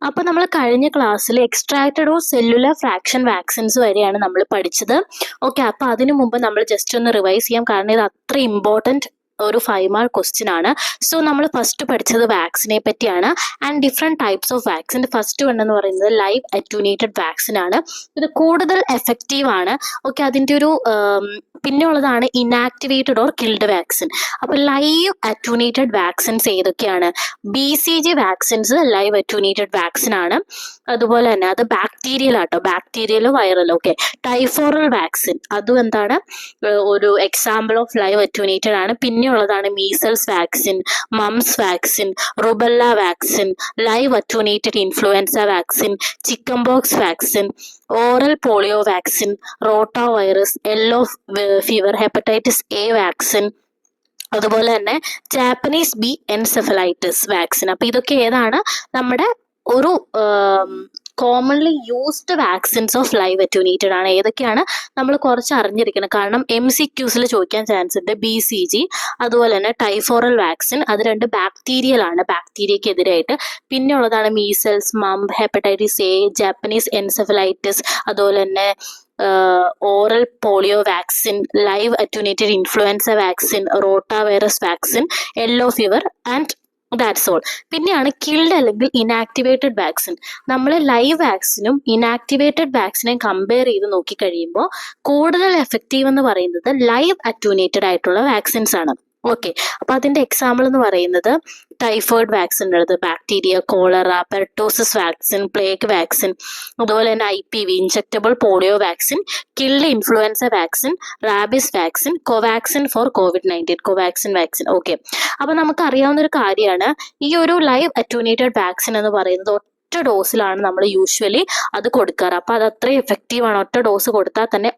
അപ്പോൾ നമ്മൾ കഴിഞ്ഞ ക്ലാസ്സിൽ extracted or cellular fraction vaccines വരെയാണ് നമ്മൾ പഠിച്ചത്. ഓക്കെ, അപ്പോൾ അതിനു മുമ്പ് നമ്മൾ ജസ്റ്റ് ഒന്ന് റിവൈസ് ചെയ്യാം, കാരണം ഇത് അത്ര ഇമ്പോർട്ടൻറ്റ് ഒരു 5 മാർക്ക് ക്വസ്റ്റ്യൻ ആണ്. സോ നമ്മൾ ഫസ്റ്റ് പഠിച്ചത് വാക്സിനെ പറ്റിയാണ് and different types of vaccine. First one എന്ന് പറയുന്നത് ലൈവ് അറ്റ്യൂനേറ്റഡ് വാക്സിൻ ആണ്. ഇത് കൂടുതൽ എഫക്റ്റീവ് ആണ്. ഓക്കെ, അതിൻ്റെ ഒരു പിന്നെ ഉള്ളതാണ് ഇനാക്ടിവേറ്റഡ് ഓർ കിൽഡ് വാക്സിൻ. അപ്പോൾ ലൈവ് അറ്റ്യൂനേറ്റഡ് വാക്സിൻസ് ഏതൊക്കെയാണ്? BCG vaccines live attenuated vaccine ആണ്. അതുപോലെ തന്നെ അത് ബാക്ടീരിയൽ ആട്ടോ, ബാക്ടീരിയലോ വൈറലോ. ഓക്കെ, ടൈഫോറൽ വാക്സിൻ അതും എന്താണ് ഒരു എക്സാമ്പിൾ ഓഫ് ലൈവ് അറ്റ്യൂനേറ്റഡ് ആണ്. പിന്നെ ഉള്ളതാണ് measles vaccine, moms vaccine, rubella vaccine, live attenuated influenza vaccine, chicken box vaccine, oral polio vaccine, rota virus, yellow fever, hepatitis A vaccine, അതുപോലെ തന്നെ ജാപ്പനീസ് ബി എൻസെഫലൈറ്റിസ് വാക്സിൻ. അപ്പൊ ഇതൊക്കെ ഏതാണ്? നമ്മുടെ ഒരു commonly used vaccines of live attenuated ആണ്. ഏതൊക്കെയാണ് നമ്മൾ കുറച്ച് അറിഞ്ഞിരിക്കണം, കാരണം MCQസിൽ ചോദിക്കാൻ ചാൻസ് ഉണ്ട്. BCG അതുപോലെ തന്നെ ടൈഫോറൽ വാക്സിൻ, അത് രണ്ട് ബാക്ടീരിയൽ ആണ്, ബാക്ടീരിയക്കെതിരായിട്ട്. പിന്നെ ഉള്ളതാണ് measles, mump, hepatitis A, Japanese encephalitis, അതുപോലെ തന്നെ oral polio vaccine, live attenuated influenza vaccine, rotavirus vaccine, yellow fever and that's all. പിന്നെയാണ് കിൽഡ് അല്ലെങ്കിൽ ഇനാക്ടിവേറ്റഡ് വാക്സിൻ. നമ്മൾ ലൈവ് വാക്സിനും ഇനാക്ടിവേറ്റഡ് വാക്സിനെയും കമ്പയർ ചെയ്ത് നോക്കിക്കഴിയുമ്പോൾ കൂടുതൽ എഫക്റ്റീവ് എന്ന് പറയുന്നത് ലൈവ് അറ്റ്യൂനേറ്റഡ് ആയിട്ടുള്ള വാക്സിൻസ് ആണ്. ഓക്കെ, അപ്പൊ അതിന്റെ എക്സാമ്പിൾ എന്ന് പറയുന്നത് ടൈഫോയിഡ് വാക്സിൻ ഉള്ളത്, bacteria, cholera, pertussis vaccine, plague vaccine, അതുപോലെ തന്നെ IPV injectable polio vaccine, killed influenza vaccine, rabies vaccine, Covaxin for COVID-19, Covaxin vaccine. Okay, അപ്പൊ നമുക്ക് അറിയാവുന്ന ഒരു കാര്യമാണ് ഈ ഒരു ലൈവ് അറ്റ്യൂനേറ്റഡ് വാക്സിൻ എന്ന് പറയുന്നത് ഒറ്റ ഡോസിലാണ് നമ്മൾ യൂഷ്വലി അത് കൊടുക്കാറ്. അപ്പൊ അത് അത്രയും എഫക്റ്റീവ് ആണ്. ഒറ്റ ഡോസ് കൊടുത്താൽ തന്നെ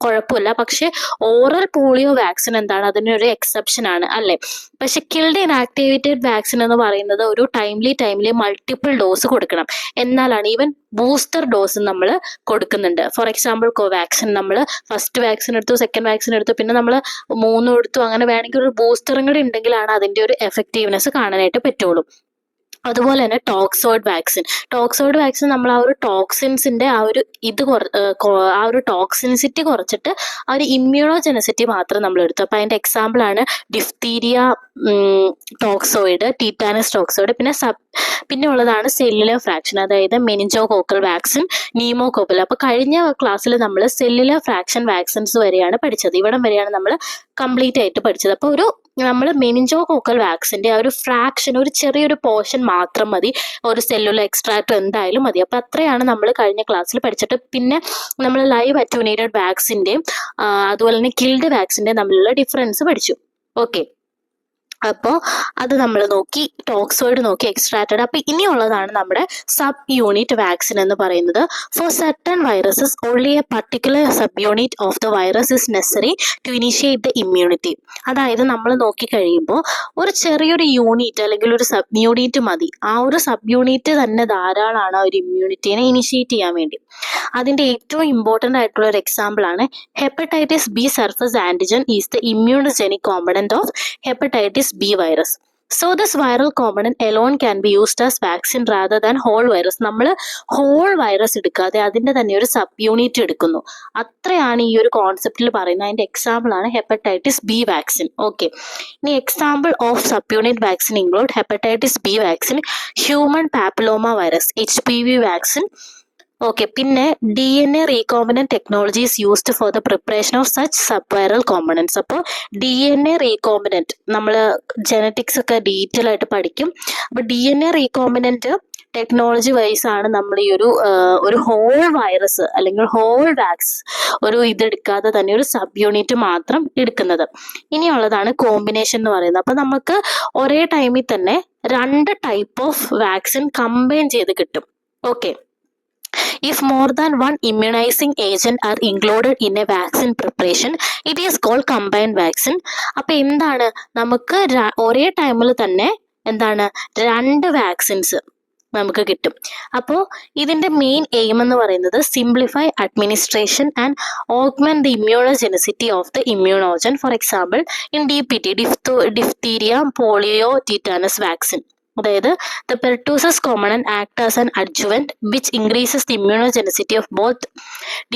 കുഴപ്പമില്ല. പക്ഷെ ഓറൽ പോളിയോ വാക്സിൻ എന്താണ്, അതിനൊരു എക്സെപ്ഷൻ ആണ് അല്ലേ. പക്ഷെ കിൽഡ് ഇനാക്ടിവേറ്റഡ് വാക്സിൻ എന്ന് പറയുന്നത് ഒരു ടൈംലി മൾട്ടിപ്പിൾ ഡോസ് കൊടുക്കണം, എന്നാലാണ് ഈവൻ ബൂസ്റ്റർ ഡോസ് നമ്മൾ കൊടുക്കുന്നുണ്ട്. ഫോർ എക്സാമ്പിൾ കോവാക്സിൻ നമ്മൾ ഫസ്റ്റ് വാക്സിൻ എടുത്തു, സെക്കൻഡ് വാക്സിൻ എടുത്തു, പിന്നെ നമ്മൾ 3 എടുത്തു. അങ്ങനെ വേണമെങ്കിൽ ഒരു ബൂസ്റ്ററും കൂടി ഉണ്ടെങ്കിലാണ് അതിൻ്റെ ഒരു എഫക്റ്റീവ്നെസ് കാണാനായിട്ട് പറ്റുള്ളൂ. അതുപോലെ തന്നെ ടോക്സോയിഡ് വാക്സിൻ നമ്മൾ ആ ഒരു ടോക്സിൻസിന്റെ ആ ഒരു ആ ഒരു ടോക്സിൻസിറ്റി കുറച്ചിട്ട് ആ ഒരു ഇമ്മ്യൂണോജെനസിറ്റി മാത്രം നമ്മൾ എടുത്തു. അപ്പൊ അതിന്റെ എക്സാമ്പിൾ ആണ് ഡിഫ്തീരിയ ടോക്സോയിഡ്, ടീറ്റാനസ് ടോക്സോയിഡ്. പിന്നെ ഉള്ളതാണ് സെല്ലുലർ ഫ്രാക്ഷൻ, അതായത് മെനിഞ്ചോകോക്കൽ വാക്സിൻ, നീമോകോക്കൽ. അപ്പൊ കഴിഞ്ഞ ക്ലാസ്സിൽ നമ്മൾ സെല്ലുലർ ഫ്രാക്ഷൻ വാക്സിൻസ് വരെയാണ് പഠിച്ചത്. ഇവിടം വരെയാണ് നമ്മൾ കംപ്ലീറ്റ് ആയിട്ട് പഠിച്ചത്. അപ്പൊ നമ്മൾ മെനിഞ്ചോകോക്കൽ വാക്സിന്റെ ആ ഒരു ഫ്രാക്ഷൻ, ഒരു ചെറിയൊരു പോർഷൻ മാത്രം മതി, ഒരു സെല്ലുലർ എക്സ്ട്രാക്ട് എന്തായാലും മതി. അപ്പൊ അത്രയാണ് നമ്മൾ കഴിഞ്ഞ ക്ലാസ്സിൽ പഠിച്ചിട്ട്. പിന്നെ നമ്മൾ ലൈവ് അറ്റ്യൂനേറ്റഡ് വാക്സിന്റെയും അതുപോലെ തന്നെ കിൽഡ് വാക്സിന്റെയും തമ്മിലുള്ള ഡിഫറൻസ് പഠിച്ചു. ഓക്കെ, അപ്പോൾ അത് നമ്മൾ നോക്കി, ടോക്സോയിഡ് നോക്കി, എക്സ്ട്രാക്റ്റഡ്. അപ്പൊ ഇനിയുള്ളതാണ് നമ്മുടെ സബ് യൂണിറ്റ് വാക്സിൻ എന്ന് പറയുന്നത്. For certain viruses only a particular sub unit of the virus is necessary to initiate the immunity. അതായത് നമ്മൾ നോക്കിക്കഴിയുമ്പോൾ ഒരു ചെറിയൊരു യൂണിറ്റ് അല്ലെങ്കിൽ ഒരു സബ് യൂണിറ്റ് മതി. ആ ഒരു സബ് യൂണിറ്റ് തന്നെ ധാരാളമാണ് ആ ഒരു ഇമ്മ്യൂണിറ്റിനെ ഇനിഷ്യേറ്റ് ചെയ്യാൻ വേണ്ടി. അതിന്റെ ഏറ്റവും ഇമ്പോർട്ടൻ്റ് ആയിട്ടുള്ള ഒരു എക്സാമ്പിൾ ആണ് hepatitis B surface antigen is the immunogenic component of hepatitis B virus. So this viral component alone can be used as vaccine rather than whole virus. നമ്മൾ ഹോൾ വൈറസ് എടുക്കാതെ അതിന്റെ തന്നെ ഒരു സബ് യൂണിറ്റ് എടുക്കുന്നു. അത്രയാണ് ഈ ഒരു കോൺസെപ്റ്റിൽ പറയുന്നത്. അതിന്റെ എക്സാമ്പിൾ ആണ് ഹെപ്പറ്റൈറ്റിസ് B വാക്സിൻ. ഓക്കെ, ഇനി example of subunit vaccine include hepatitis B vaccine, human papillomavirus, HPV vaccine. Okay, പിന്നെ DNA recombinant technology is used for the preparation of such sub viral components. അപ്പോൾ DNA recombinant നമ്മൾ genetics ഒക്കെ detail ആയിട്ട് പഠിക്കും. അപ്പോൾ DNA recombinant technology vice ആണ് നമ്മൾ ഈ ഒരു ഹോൾ വൈറസ് അല്ലെങ്കിൽ ഹോൾ വാക്സ് ഒരു ഇതെടുക്കാതെ തന്നെ ഒരു സബ് യൂണിറ്റ് മാത്രം എടുക്കുന്നത്. ഇനിയുള്ളതാണ് കോമ്പിനേഷൻ എന്ന് പറയുന്നത്. അപ്പൊ നമുക്ക് ഒരേ ടൈമിൽ തന്നെ 2 ടൈപ്പ് ഓഫ് വാക്സിൻ കമ്പൈൻ ചെയ്ത് കിട്ടും. Okay, if more than one immunizing agent are included in a vaccine preparation, it is called combined vaccine. അപ്പൊ എന്താണ്, നമുക്ക് ഒരേ ടൈമിൽ തന്നെ എന്താണ് 2 വാക്സിൻസ് നമുക്ക് കിട്ടും. അപ്പോൾ ഇതിന്റെ മെയിൻ എയിം എന്ന് പറയുന്നത് simplify administration and augment the immunogenicity of the immunogen. For example in DPT, diphtheria, polio, tetanus vaccine. അതായത് the pertussis common and act as an adjuvant which increases the immunogenicity of both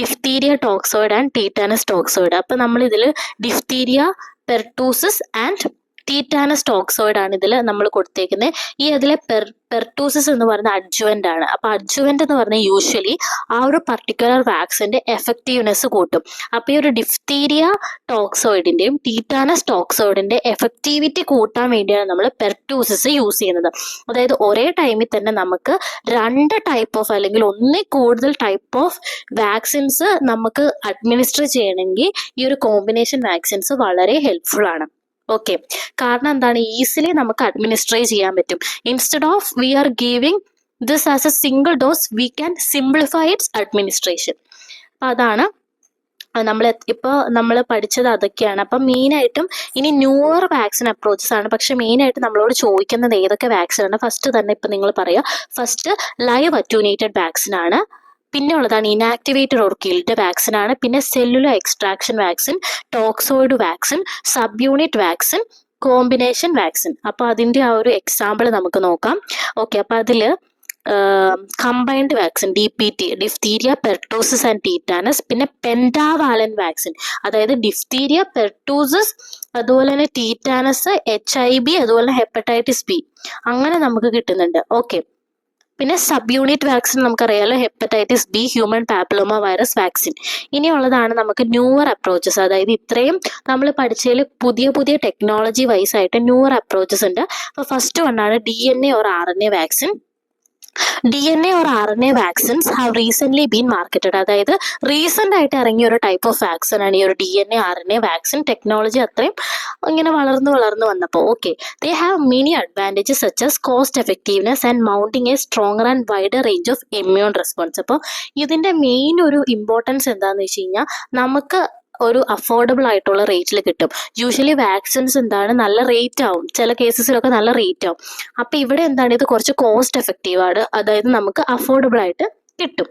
diphtheria toxoid and tetanus toxoid. അപ്പം നമ്മൾ ഇതിൽ diphtheria, pertussis and tetanus toxoid ആണ് ഇതിൽ നമ്മൾ കൊടുത്തേക്കുന്നത്. ഈ അതിലെ പെർട്ടൂസസ് എന്ന് പറയുന്ന അഡ്ജുവന്റ് ആണ്. അപ്പൊ അഡ്ജുവന്റ് എന്ന് പറഞ്ഞാൽ യൂഷ്വലി ആ ഒരു പർട്ടിക്കുലർ വാക്സിന്റെ എഫക്റ്റീവ്നെസ് കൂട്ടും. അപ്പൊ ഈ ഒരു ഡിഫ്തീരിയ ടോക്സോയിഡിന്റെയും ടീറ്റാനസ് ടോക്സോയിഡിന്റെ എഫക്ടിവിറ്റി കൂട്ടാൻ വേണ്ടിയാണ് നമ്മൾ പെർട്ടൂസസ് യൂസ് ചെയ്യുന്നത്. അതായത് ഒരേ ടൈമിൽ തന്നെ നമുക്ക് 2 ടൈപ്പ് ഓഫ് അല്ലെങ്കിൽ ഒന്നിൽ കൂടുതൽ ടൈപ്പ് ഓഫ് വാക്സിൻസ് നമുക്ക് അഡ്മിനിസ്റ്റർ ചെയ്യണമെങ്കിൽ ഈ ഒരു കോമ്പിനേഷൻ വാക്സിൻസ് വളരെ ഹെൽപ്ഫുൾ ആണ്. ഓക്കെ, കാരണം എന്താണ്, ഈസിലി നമുക്ക് അഡ്മിനിസ്ട്രേറ്റ് ചെയ്യാൻ പറ്റും. Instead of we are giving this as a single dose, we can simplify its administration. അപ്പം അതാണ് നമ്മൾ പഠിച്ചത് അതൊക്കെയാണ്. അപ്പം മെയിനായിട്ടും ഇനി ന്യൂവർ വാക്സിൻ അപ്രോച്ചസ് ആണ്. പക്ഷെ മെയിനായിട്ട് നമ്മളോട് ചോദിക്കുന്നത് ഏതൊക്കെ വാക്സിൻ ആണ്. ഫസ്റ്റ് തന്നെ ഇപ്പം നിങ്ങൾ പറയുക, ഫസ്റ്റ് ലൈവ് അറ്റ്യൂനേറ്റഡ് വാക്സിൻ ആണ്. പിന്നെ ഉള്ളതാണ് ഇനാക്ടിവേറ്റഡ് ഓർ കിൽഡ് വാക്സിൻ ആണ്. പിന്നെ cellular extraction vaccine, toxoid vaccine, sub unit vaccine, combination vaccine. അപ്പൊ അതിന്റെ ആ ഒരു എക്സാമ്പിൾ നമുക്ക് നോക്കാം. ഓക്കെ, അപ്പൊ അതില് combined vaccine DPT, diphtheria, pertussis and tetanus. പിന്നെ പെൻഡാവാലൻ വാക്സിൻ, അതായത് ഡിഫ്തീരിയ, പെർട്ടൂസസ്, അതുപോലെ തന്നെ ടീറ്റാനസ്, HIV, അതുപോലെ ഹെപ്പറ്റൈറ്റിസ് B, അങ്ങനെ നമുക്ക് കിട്ടുന്നുണ്ട്. ഓക്കെ, പിന്നെ സബ് യൂണിറ്റ് വാക്സിൻ നമുക്കറിയാലോ, hepatitis B, human papillomavirus vaccine. ഇനിയുള്ളതാണ് നമുക്ക് ന്യൂവർ അപ്രോച്ചസ്. അതായത് ഇത്രയും നമ്മൾ പഠിച്ചതിൽ പുതിയ പുതിയ ടെക്നോളജി വൈസ് ആയിട്ട് ന്യൂവർ അപ്രോച്ചസ് ഉണ്ട്. അപ്പോൾ ഫസ്റ്റ് വണ്ണാണ് DNA or RNA vaccine. DNA or RNA vaccines have recent been marketed. അതായത് റീസെന്റ് ആയിട്ട് ഇറങ്ങിയ ഒരു ടൈപ്പ് ഓഫ് വാക്സിൻ ആണ് ഈ ഒരു DNA RNA വാക്സിൻ. ടെക്നോളജി അത്രയും ഇങ്ങനെ വളർന്നു വന്നപ്പോൾ okay, they have many advantages such as cost effectiveness and mounting A stronger and wider range of immune response. അപ്പോൾ ഇതിന്റെ മെയിൻ ഒരു ഇമ്പോർട്ടൻസ് എന്താണെന്ന് വെച്ച് കഴിഞ്ഞാൽ നമുക്ക് ഒരു അഫോർഡബിൾ ആയിട്ടുള്ള റേറ്റിൽ കിട്ടും. യൂഷ്വലി വാക്സിൻസ് എന്താണ് നല്ല റേറ്റ് ആവും, ചില കേസസിലൊക്കെ നല്ല റേറ്റ് ആവും. അപ്പൊ ഇവിടെ എന്താണ്, ഇത് കുറച്ച് കോസ്റ്റ് എഫക്റ്റീവ് ആണ്. അതായത് നമുക്ക് അഫോർഡബിൾ ആയിട്ട് കിട്ടും.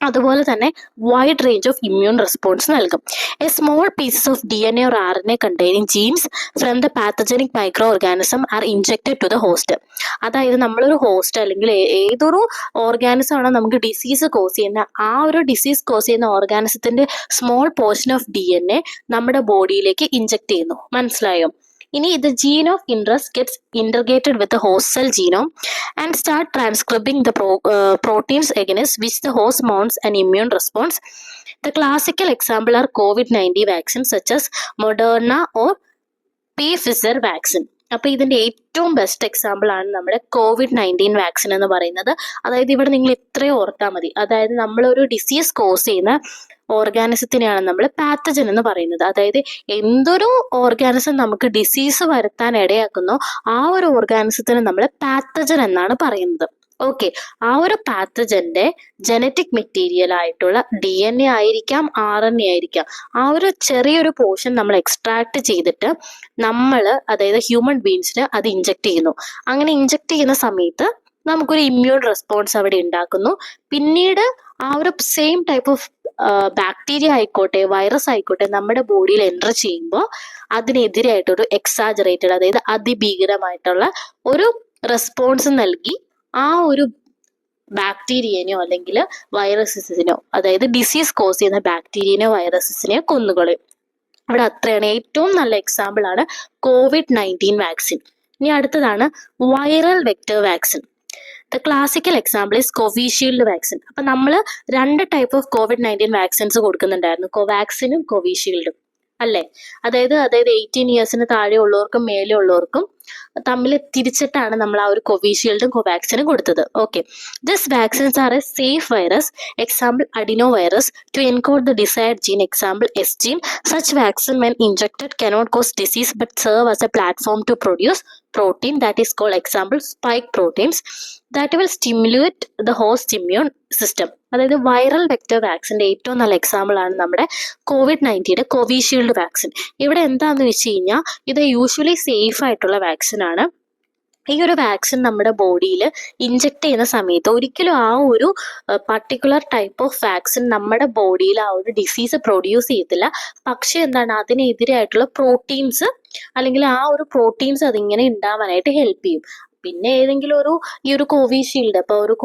അതുപോലെ തന്നെ wide range of immune response നൽകും. A small pieces of DNA or RNA containing genes from the pathogenic microorganism are injected to the host. അതായത് നമ്മളൊരു ഹോസ്റ്റ് അല്ലെങ്കിൽ ഏതൊരു ഓർഗാനിസം ആണോ നമുക്ക് ഡിസീസ് കോസ് ചെയ്യുന്ന, ആ ഒരു ഡിസീസ് കോസ് ചെയ്യുന്ന ഓർഗാനിസത്തിന്റെ സ്മോൾ പോർഷൻ ഓഫ് DNA നമ്മുടെ ബോഡിയിലേക്ക് ഇൻജെക്ട് ചെയ്യുന്നു. മനസ്സിലായോ? ഇനി the gene of interest gets integrated with the host cell genome and start transcribing the proteins against which the host mounts an immune response. The classical example are COVID-19 vaccines such as Moderna or Pfizer vaccine. അപ്പൊ ഇതിന്റെ ഏറ്റവും best example ആണ് നമ്മുടെ COVID-19 vaccine എന്ന് പറയുന്നത്. അതായത് ഇവിടെ നിങ്ങൾ ഇത്രയും ഓർത്താൽ മതി. അതായത് നമ്മളൊരു ഡിസീസ് കോസ് ചെയ്യുന്ന ഓർഗാനിസത്തിനെയാണ് നമ്മൾ പാത്തജൻ എന്ന് പറയുന്നത്. അതായത് എന്തൊരു ഓർഗാനിസം നമുക്ക് ഡിസീസ് വരുത്താൻ ഇടയാക്കുന്നോ ആ ഒരു ഓർഗാനിസത്തിന് നമ്മൾ പാത്തജൻ എന്നാണ് പറയുന്നത്. ഓക്കെ, ആ ഒരു പാത്തജന്റെ ജനറ്റിക് മെറ്റീരിയൽ ആയിട്ടുള്ള DNA ആയിരിക്കാം, RNA ആയിരിക്കാം, ആ ഒരു ചെറിയൊരു പോർഷൻ നമ്മൾ എക്സ്ട്രാക്ട് ചെയ്തിട്ട് നമ്മൾ, അതായത് ഹ്യൂമൻ ബീങ്സിന് അത് ഇൻജെക്ട് ചെയ്യുന്നു. അങ്ങനെ ഇൻജെക്ട് ചെയ്യുന്ന സമയത്ത് നമുക്കൊരു ഇമ്മ്യൂൺ റെസ്പോൺസ് അവിടെ ഉണ്ടാക്കുന്നു. പിന്നീട് ആ ഒരു സെയിം ടൈപ്പ് ഓഫ് ബാക്ടീരിയ ആയിക്കോട്ടെ, വൈറസ് ആയിക്കോട്ടെ, നമ്മുടെ ബോഡിയിൽ എൻ്റർ ചെയ്യുമ്പോൾ അതിനെതിരായിട്ടൊരു എക്സാജറേറ്റഡ്, അതായത് അതിഭീകരമായിട്ടുള്ള ഒരു റെസ്പോൺസ് നൽകി ആ ഒരു ബാക്ടീരിയനെയോ അല്ലെങ്കിൽ വൈറസസിനെയോ, അതായത് ഡിസീസ് കോസ് ചെയ്യുന്ന ബാക്ടീരിയനെയോ വൈറസസിനെയോ കൊന്നുകളയും. അവിടെ അത്രയാണ്. ഏറ്റവും നല്ല എക്സാമ്പിൾ ആണ് COVID-19 വാക്സിൻ. ഇനി അടുത്തതാണ് viral vector vaccine. The classical example is Covishield vaccine. അപ്പൊ നമ്മൾ 2 ടൈപ്പ് ഓഫ് COVID-19 വാക്സിൻസ് കൊടുക്കുന്നുണ്ടായിരുന്നു, കോവാക്സിനും കോവിഷീൽഡും അല്ലേ. അതായത് 18 ഇയേഴ്സിന് താഴെ ഉള്ളവർക്കും മേലെ ഉള്ളവർക്കും തമ്മിൽ തിരിച്ചിട്ടാണ് നമ്മൾ ആ ഒരു കോവിഷീൽഡും കോവാക്സിനും കൊടുത്തത്. Okay, this vaccines are a safe virus, example adenovirus, to encode the desired gene, example S gene. Such vaccine when injected cannot cause disease but serve as a platform to produce protein that is called, example, spike proteins that will stimulate the host immune system. അതായത് viral vector വാക്സിന്റെ ഏറ്റവും നല്ല example ആണ് നമ്മുടെ COVID-19 Covishield vaccine. ഇവിടെ എന്താണെന്ന് വെച്ച് കഴിഞ്ഞാൽ ഇത് യൂഷ്വലി സേഫ് ആയിട്ടുള്ള വാക്സിൻ ആണ്. ഈ ഒരു വാക്സിൻ നമ്മുടെ ബോഡിയിൽ ഇൻജെക്ട് ചെയ്യുന്ന സമയത്ത് ഒരിക്കലും ആ ഒരു പർട്ടിക്കുലർ ടൈപ്പ് ഓഫ് വാക്സിൻ നമ്മുടെ ബോഡിയിൽ ആ ഒരു ഡിസീസ് പ്രൊഡ്യൂസ് ചെയ്യത്തില്ല. പക്ഷെ എന്താണ്, അതിനെതിരായിട്ടുള്ള പ്രോട്ടീൻസ് അല്ലെങ്കിൽ ആ ഒരു പ്രോട്ടീൻസ് അതിങ്ങനെ ഉണ്ടാവാനായിട്ട് ഹെൽപ്പ് ചെയ്യും. പിന്നെ ഏതെങ്കിലും ഈ ഒരു കോവിഷീൽഡ്, അപ്പോൾ ഒരു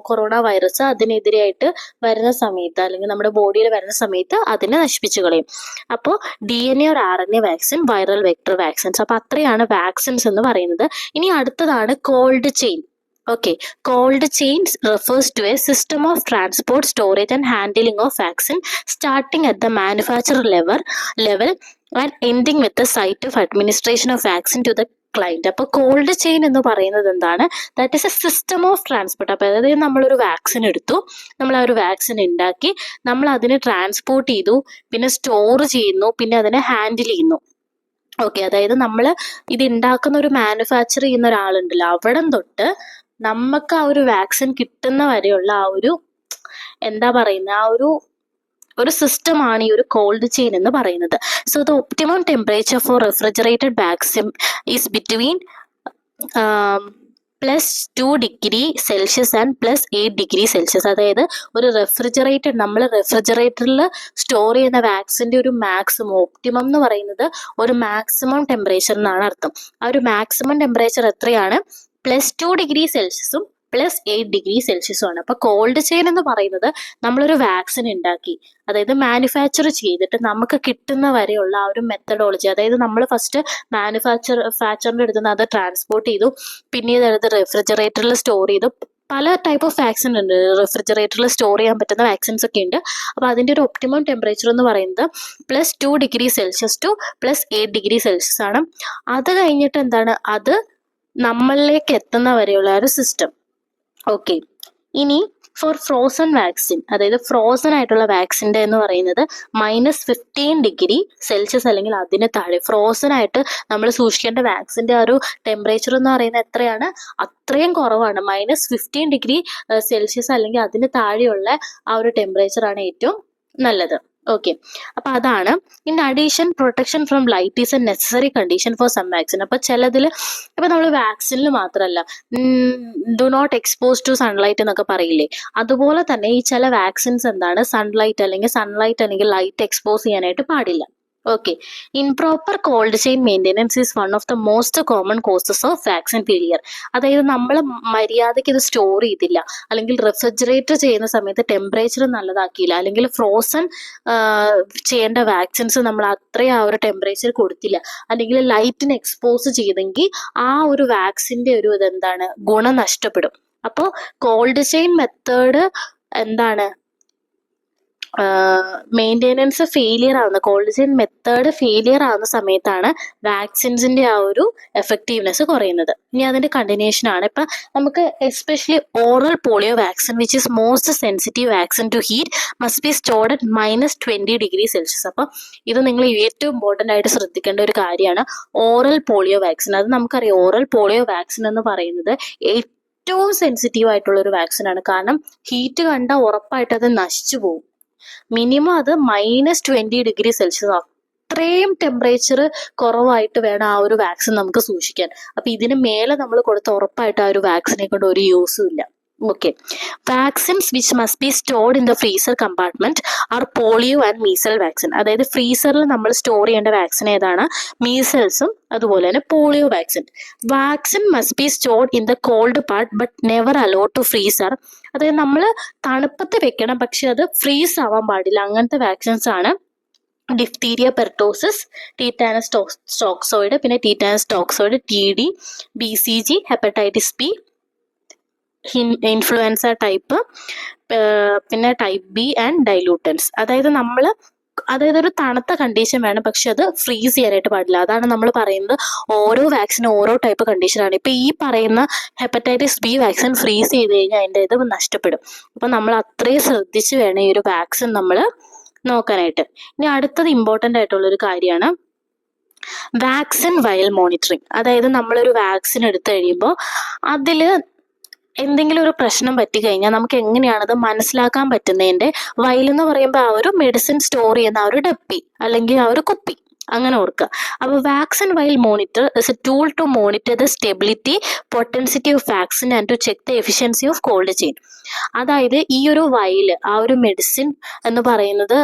കൊറോണ വൈറസ് അതിനെതിരെയായിട്ട് വരുന്ന സമയത്ത് അല്ലെങ്കിൽ നമ്മുടെ ബോഡിയിൽ വരുന്ന സമയത്ത് അതിനെ നശിപ്പിച്ചു കളയും. അപ്പോൾ DNA or RNA vaccine, viral vector vaccines. അപ്പോൾ അത്രയാണ് വാക്സിൻസ് എന്ന് പറയുന്നത്. ഇനി അടുത്തതാണ് cold chain. Okay, cold chain refers to a system of transport, storage and handling of vaccine starting at the manufacturer level and ending with the site of administration of vaccine to the client. അപ്പോൾ called chain എന്ന് പറയുന്നത് എന്താണ്? That is A system of transport. അപ്പോൾ അതായത് നമ്മളൊരു vaccine എടുത്തു, നമ്മൾ ആ ഒരു വാക്സിൻ ഉണ്ടാക്കി, നമ്മൾ അതിനെ ട്രാൻസ്പോർട്ട് ചെയ്തു, പിന്നെ സ്റ്റോർ ചെയ്യുന്നു, പിന്നെ അതിനെ ഹാൻഡിൽ ചെയ്യുന്നു. ഓക്കെ, അതായത് നമ്മൾ ഇത് ഉണ്ടാക്കുന്ന ഒരു മാനുഫാക്ചർ ചെയ്യുന്ന ഒരാളുണ്ടല്ലോ, അവിടെ തൊട്ട് നമുക്ക് ആ ഒരു വാക്സിൻ കിട്ടുന്ന വരെയുള്ള ആ ഒരു എന്താ പറയുന്ന ആ ഒരു സിസ്റ്റമാണ് ഈ ഒരു കോൾഡ് ചെയിൻ എന്ന് പറയുന്നത്. So the optimum temperature four refrigerated vaccine is between +2 degree Celsius and +8 degree Celsius. അതായത് ഒരു നമ്മൾ റെഫ്രിജറേറ്ററിൽ സ്റ്റോർ ചെയ്യുന്ന വാക്സിൻ്റെ ഒരു മാക്സിമം, ഒപ്റ്റിമം എന്ന് പറയുന്നത് ഒരു മാക്സിമം ടെമ്പറേച്ചർ എന്നാണ് അർത്ഥം. ആ ഒരു മാക്സിമം ടെമ്പറേച്ചർ എത്രയാണ്? +2 ഡിഗ്രി സെൽഷ്യസും +8 ഡിഗ്രി സെൽഷ്യസും ആണ്. അപ്പോൾ കോൾഡ് ചെയിൻ എന്ന് പറയുന്നത് നമ്മളൊരു വാക്സിൻ ഉണ്ടാക്കി, അതായത് മാനുഫാക്ചർ ചെയ്തിട്ട് നമുക്ക് കിട്ടുന്ന വരെയുള്ള ആ ഒരു മെത്തഡോളജി, അതായത് നമ്മൾ ഫസ്റ്റ് മാനുഫാക്ചറിൻ്റെ അടുത്ത് നിന്ന് അത് ട്രാൻസ്പോർട്ട് ചെയ്തു, പിന്നീട് അത് റെഫ്രിജറേറ്ററിൽ സ്റ്റോർ ചെയ്തു. പല ടൈപ്പ് ഓഫ് വാക്സിൻ ഉണ്ട്, റെഫ്രിജറേറ്ററിൽ സ്റ്റോർ ചെയ്യാൻ പറ്റുന്ന വാക്സിൻസ് ഒക്കെ ഉണ്ട്. അപ്പോൾ അതിൻ്റെ ഒരു ഒപ്റ്റിമം ടെമ്പറേച്ചർ എന്ന് പറയുന്നത് +2 degree Celsius to +8 degree Celsius ആണ്. അത് കഴിഞ്ഞിട്ട് എന്താണ്, അത് നമ്മളിലേക്ക് എത്തുന്ന വരെയുള്ള ഒരു സിസ്റ്റം. ഓക്കെ, ഇനി ഫോർ ഫ്രോസൺ വാക്സിൻ, അതായത് ഫ്രോസൺ ആയിട്ടുള്ള വാക്സിൻ്റെ എന്ന് പറയുന്നത് -15 ഡിഗ്രി സെൽഷ്യസ് അല്ലെങ്കിൽ അതിന് താഴെ. ഫ്രോസൺ ആയിട്ട് നമ്മൾ സൂക്ഷിക്കേണ്ട വാക്സിൻ്റെ ആ ഒരു ടെമ്പറേച്ചർ എന്ന് പറയുന്നത് എത്രയാണ്? അത്രയും കുറവാണ്. -15 ഡിഗ്രി സെൽഷ്യസ് അല്ലെങ്കിൽ അതിന് താഴെയുള്ള ആ ഒരു ടെമ്പറേച്ചറാണ് ഏറ്റവും നല്ലത്. ഓക്കെ, അപ്പോൾ അതാണ്. In addition protection from light is a necessary condition for some vaccine. അപ്പോൾ ചിലതിൽ, ഇപ്പോൾ നമ്മൾ വാക്സിനിൽ മാത്രമല്ല, do not expose to sunlight എന്നൊക്കെ പറയില്ലേ, അതുപോലെ തന്നെ ഈ ചില വാക്സിൻസ് എന്താണ്, സൺലൈറ്റ് അല്ലെങ്കിൽ ലൈറ്റ് എക്സ്പോസ് ചെയ്യാനായിട്ട് പാടില്ല. Okay, improper cold chain maintenance is one of the most common causes of vaccine failure. അതായത് നമ്മൾ മര്യാദയ്ക്ക് ഇത് സ്റ്റോർ ചെയ്തില്ല, അല്ലെങ്കിൽ റെഫ്രിജറേറ്റർ ചെയ്യുന്ന സമയത്ത് ടെമ്പറേച്ചർ നല്ലതാക്കിയില്ല, അല്ലെങ്കിൽ ഫ്രോസൺ ചെയ്യേണ്ട വാക്സിൻസ് നമ്മൾ അത്രയും ആ ഒരു ടെമ്പറേച്ചർ കൊടുത്തില്ല, അല്ലെങ്കിൽ ലൈറ്റിന് എക്സ്പോസ് ചെയ്തെങ്കിൽ ആ ഒരു വാക്സിൻ്റെ ഒരു ഇതെന്താണ്, ഗുണം നഷ്ടപ്പെടും. അപ്പോൾ കോൾഡ് ചെയിൻ മെത്തേഡ് എന്താണ്, മെയിൻ്റെനൻസ് ഫെയിലിയർ ആവുന്ന, കോൾഡ് ചെയിൻ മെത്തേഡ് ഫെയിലിയർ ആവുന്ന സമയത്താണ് വാക്സിൻസിൻ്റെ ആ ഒരു എഫക്റ്റീവ്നെസ് കുറയുന്നത്. ഇനി അതിൻ്റെ കണ്ടിന്യൂഷൻ ആണ്. ഇപ്പം നമുക്ക് especially oral polio vaccine which is most sensitive vaccine to heat must be stored at -20 degree Celsius. അപ്പം ഇത് നിങ്ങൾ ഏറ്റവും ഇമ്പോർട്ടൻ്റ് ആയിട്ട് ശ്രദ്ധിക്കേണ്ട ഒരു കാര്യമാണ്. ഓറൽ പോളിയോ വാക്സിൻ, അത് നമുക്കറിയാം, ഓറൽ പോളിയോ വാക്സിൻ എന്ന് പറയുന്നത് ഏറ്റവും സെൻസിറ്റീവ് ആയിട്ടുള്ള ഒരു വാക്സിനാണ്. കാരണം ഹീറ്റ് കണ്ടാൽ ഉറപ്പായിട്ട് അത് നശിച്ചു പോകും. മിനിമം അത് -20 ഡിഗ്രി സെൽഷ്യസ്, അത്രയും ടെമ്പറേച്ചർ കുറവായിട്ട് വേണം ആ ഒരു വാക്സിൻ നമുക്ക് സൂക്ഷിക്കാൻ. അപ്പം ഇതിന് മേലെ നമ്മൾ കൊടുത്ത ഉറപ്പായിട്ട് ആ ഒരു വാക്സിനെ കൊണ്ട് ഒരു യൂസും ഇല്ല. Okay, vaccines which must be stored in the freezer compartment are polio and measle vaccine. അതായത് ഫ്രീസറിൽ നമ്മൾ സ്റ്റോർ ചെയ്യേണ്ട വാക്സിൻ ഏതാണ്? മീസൽസും അതുപോലെ തന്നെ polio vaccine. Vaccine must be stored in the cold part but never allowed to freezer. അതായത് നമ്മൾ തണുപ്പത്ത് വെക്കണം, പക്ഷെ അത് ഫ്രീസ് ആവാൻ പാടില്ല. അങ്ങനത്തെ വാക്സിൻസ് ആണ് ഡിഫ്തീരിയ, പെർട്ടോസിസ്, ടീറ്റാനസ് ടോക്സോയിഡ്, പിന്നെ tetanus toxoid, TD, BCG, hepatitis B, influenza type, പിന്നെ ടൈപ്പ് B ആൻഡ് ഡൈലൂട്ടൻസ്. അതായത് ഒരു തണുത്ത കണ്ടീഷൻ വേണം, പക്ഷെ അത് ഫ്രീസ് ചെയ്യാനായിട്ട് പാടില്ല. അതാണ് നമ്മൾ പറയുന്നത്, ഓരോ വാക്സിനും ഓരോ ടൈപ്പ് കണ്ടീഷനാണ്. ഇപ്പം ഈ പറയുന്ന ഹെപ്പറ്റൈറ്റിസ് B വാക്സിൻ ഫ്രീസ് ചെയ്ത് കഴിഞ്ഞാൽ അതിൻ്റെ ഇത് നഷ്ടപ്പെടും. അപ്പം നമ്മൾ അത്രയും ശ്രദ്ധിച്ച് വേണം ഈ ഒരു വാക്സിൻ നമ്മൾ നോക്കാനായിട്ട്. ഇനി അടുത്തത് ഇമ്പോർട്ടൻ്റ് ആയിട്ടുള്ളൊരു കാര്യമാണ് വാക്സിൻ വയൽ മോണിറ്ററിങ്. അതായത് നമ്മളൊരു വാക്സിൻ എടുത്തു കഴിയുമ്പോൾ അതിൽ എന്തെങ്കിലും ഒരു പ്രശ്നം പറ്റിക്കഴിഞ്ഞാൽ നമുക്ക് എങ്ങനെയാണത് മനസ്സിലാക്കാൻ പറ്റുന്നതിൻ്റെ, വയൽ എന്ന് പറയുമ്പോൾ ആ ഒരു മെഡിസിൻ സ്റ്റോർ ചെയ്യുന്ന ആ ഒരു ഡപ്പി അല്ലെങ്കിൽ ആ ഒരു കുപ്പി, അങ്ങനെ ഓർക്കുക. അപ്പോൾ vaccine vial monitor is a tool to monitor the stability, potency of vaccine and to check the efficiency of cold chain. അതായത് ഈ ഒരു വയൽ, ആ ഒരു മെഡിസിൻ എന്ന് പറയുന്നത്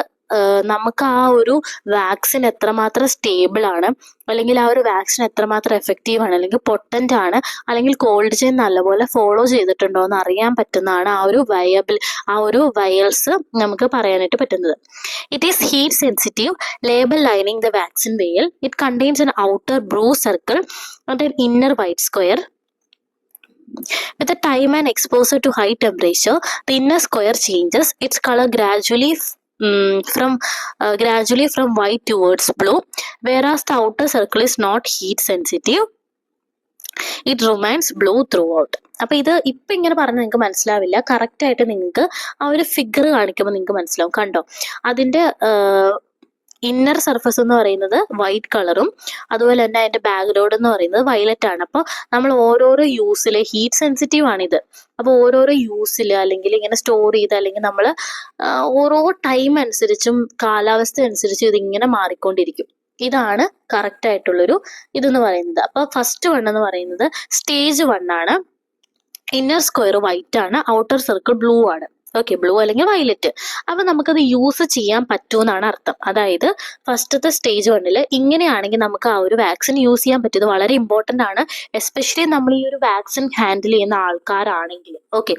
നമുക്ക് ആ ഒരു വാക്സിൻ എത്രമാത്രം സ്റ്റേബിൾ ആണ്, അല്ലെങ്കിൽ ആ ഒരു വാക്സിൻ എത്രമാത്രം എഫക്റ്റീവ് ആണ്, അല്ലെങ്കിൽ പൊട്ടൻ്റ് ആണ്, അല്ലെങ്കിൽ കോൾഡ് ചെയിൻ നല്ലപോലെ ഫോളോ ചെയ്തിട്ടുണ്ടോ എന്ന് അറിയാൻ പറ്റുന്നതാണ് ആ ഒരു വയൽസ് നമുക്ക് പറയാനായിട്ട് പറ്റുന്നത്. It is heat sensitive, label lining the vaccine vial. It contains an outer blue circle and an inner white square. With the time and exposure to high temperature, the inner square changes its color gradually from white towards blue, whereas the outer circle is not heat sensitive. It remains blue throughout. അപ്പൊ ഇത് ഇപ്പൊ ഇങ്ങനെ പറഞ്ഞാൽ നിങ്ങൾക്ക് മനസ്സിലാവില്ല. Correct ആയിട്ട് നിങ്ങൾക്ക് ആ ഒരു ഫിഗർ കാണിക്കുമ്പോൾ നിങ്ങൾക്ക് മനസ്സിലാവും. കണ്ടോ, അതിന്റെ ഇന്നർ സർഫസ് എന്ന് പറയുന്നത് വൈറ്റ് കളറും അതുപോലെ തന്നെ അതിന്റെ ബാക്ക്ഗ്രൗണ്ട് എന്ന് പറയുന്നത് വയലറ്റ് ആണ്. അപ്പോൾ നമ്മൾ ഓരോരോ യൂസിൽ ഹീറ്റ് സെൻസിറ്റീവ് ആണിത്. അപ്പോൾ ഓരോരോ യൂസിൽ അല്ലെങ്കിൽ ഇങ്ങനെ സ്റ്റോർ ചെയ്ത് അല്ലെങ്കിൽ നമ്മൾ ഓരോ ടൈം അനുസരിച്ചും കാലാവസ്ഥ അനുസരിച്ചും ഇതിങ്ങനെ മാറിക്കൊണ്ടിരിക്കും. ഇതാണ് കറക്റ്റ് ആയിട്ടുള്ളൊരു ഇതെന്ന് പറയുന്നത്. അപ്പൊ ഫസ്റ്റ് വൺ എന്ന് പറയുന്നത് സ്റ്റേജ് 1 ആണ്. ഇന്നർ സ്ക്വയർ വൈറ്റ് ആണ്, ഔട്ടർ സർക്കിൾ ബ്ലൂ ആണ്. ഓക്കെ, ബ്ലൂ അല്ലെങ്കിൽ വയലറ്റ്. അപ്പൊ നമുക്കത് യൂസ് ചെയ്യാൻ പറ്റുമെന്നാണ് അർത്ഥം. അതായത് ഫസ്റ്റത്തെ സ്റ്റേജ് 1 ഇങ്ങനെയാണെങ്കിൽ നമുക്ക് ആ ഒരു വാക്സിൻ യൂസ് ചെയ്യാൻ പറ്റും. ഇത് വളരെ ഇമ്പോർട്ടൻ്റ് ആണ്, എസ്പെഷ്യലി നമ്മൾ ഈ ഒരു വാക്സിൻ ഹാൻഡിൽ ചെയ്യുന്ന ആൾക്കാരാണെങ്കിൽ. ഓക്കെ,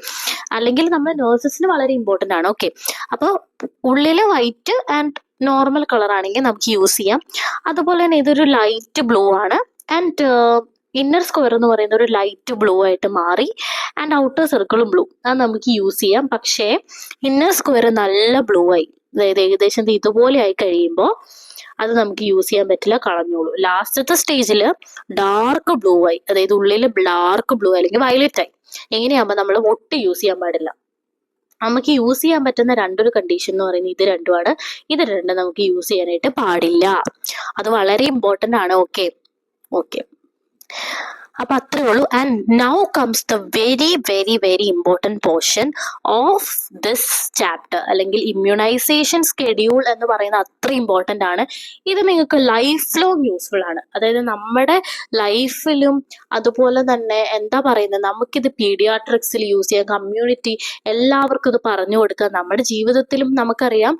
അല്ലെങ്കിൽ നമ്മുടെ നേഴ്സസിന് വളരെ ഇമ്പോർട്ടൻ്റ് ആണ്. ഓക്കെ, അപ്പോൾ ഉള്ളില് വൈറ്റ് ആൻഡ് നോർമൽ കളർ ആണെങ്കിൽ നമുക്ക് യൂസ് ചെയ്യാം. അതുപോലെ തന്നെ ഇതൊരു ലൈറ്റ് ബ്ലൂ ആണ് ആൻഡ് ഇന്നർ സ്ക്വയർ എന്ന് പറയുന്ന ഒരു ലൈറ്റ് ബ്ലൂ ആയിട്ട് മാറി ആൻഡ് ഔട്ടർ സർക്കിളും ബ്ലൂ. അത് നമുക്ക് യൂസ് ചെയ്യാം. പക്ഷേ ഇന്നർ സ്ക്വയർ നല്ല ബ്ലൂ ആയി, അതായത് ഏകദേശം ഇതുപോലെ ആയി കഴിയുമ്പോൾ അത് നമുക്ക് യൂസ് ചെയ്യാൻ പറ്റില്ല, കളഞ്ഞോളൂ. ലാസ്റ്റത്തെ സ്റ്റേജിൽ ഡാർക്ക് ബ്ലൂ ആയി, അതായത് ഉള്ളിൽ ഡാർക്ക് ബ്ലൂ അല്ലെങ്കിൽ വയലറ്റ് ആയി. എങ്ങനെയാകുമ്പോൾ നമ്മൾ ഒട്ടും യൂസ് ചെയ്യാൻ പാടില്ല. നമുക്ക് യൂസ് ചെയ്യാൻ പറ്റുന്ന രണ്ടൊരു കണ്ടീഷൻ എന്ന് പറയുന്നത് ഇത് രണ്ടുമാണ്. ഇത് രണ്ടും നമുക്ക് യൂസ് ചെയ്യാനായിട്ട് പാടില്ല. അത് വളരെ ഇമ്പോർട്ടൻ്റ് ആണ്. ഓക്കെ ഓക്കെ, അപ്പൊ അത്രേ ഉള്ളൂ. And now comes the very very very important portion of this chapter, അല്ലെങ്കിൽ ഇമ്മ്യൂണൈസേഷൻ സ്കെഡ്യൂൾ എന്ന് പറയുന്നത് അത്ര ഇമ്പോർട്ടൻ്റ് ആണ്. ഇത് നിങ്ങൾക്ക് ലൈഫ് ലോങ് യൂസ്ഫുൾ ആണ്. അതായത് നമ്മുടെ ലൈഫിലും അതുപോലെ തന്നെ എന്താ പറയുന്നത്, നമുക്കിത് പീഡിയാട്രിക്സിൽ യൂസ് ചെയ്യാം, കമ്മ്യൂണിറ്റി എല്ലാവർക്കും ഇത് പറഞ്ഞു കൊടുക്കുക. നമ്മുടെ ജീവിതത്തിലും നമുക്കറിയാം